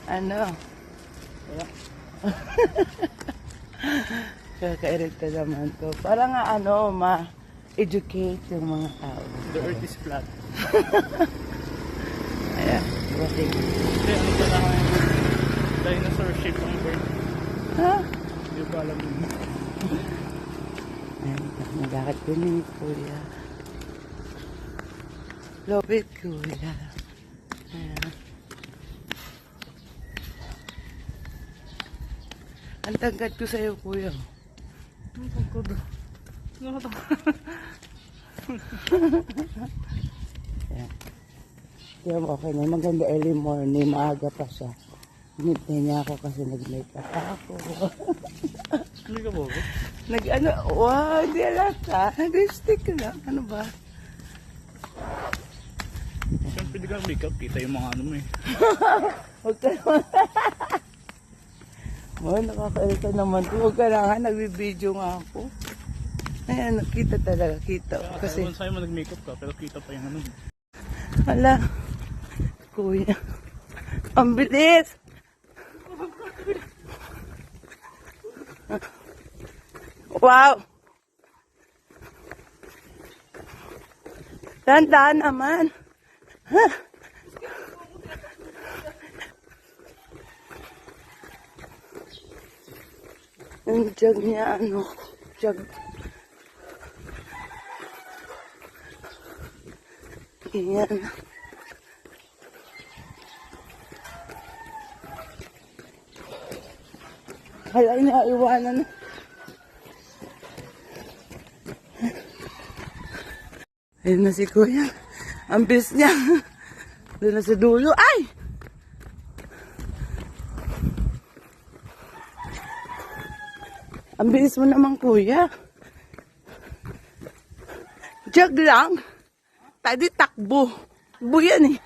Ano? Kakairita naman to. Para nga ano, ma-educate yung mga tao. The earth is flat. Ayan, buting. Hindi, ano pala nga yung dinosaur shape ng bird. Ha? Hindi ba alam yun? Ayan, nagakad ko ni Kuya. Love it, Kuya. Ayan. Ang tangkad ko sa'yo, Kuya. Ang tangkad. Ayan. Kaya okay na. Maganda early morning. Maaga pa siya. Hinintay niya ako kasi nag-makeup ako. Hindi ka bobo? Nag-ano? Wow, hindi alata. Nag-lipstick lang. Ano ba? Siyempre di ka makeup. Kita yung mga ano mo eh. Huwag ka naman. Oh, nakakairita naman to. Huwag ka na nga. Nagbibideo nga ako. Ayan, nakita talaga. Kita. Kasi, Kasi sa'yo mo nag-makeup ka pero kita pa yung ano. hala. Kuya. Ang bilis! Wow! Dahan-dahan naman. Huh? Yung jug niya, ano, jug. Ayan. Hala, inaiwanan. Ayun na si Kuya. Ang bilis niya. Doon na sa dulo. Ay! Ang bilis mo naman, Kuya. Jog lang. Tadi takbo. Takbo yan eh.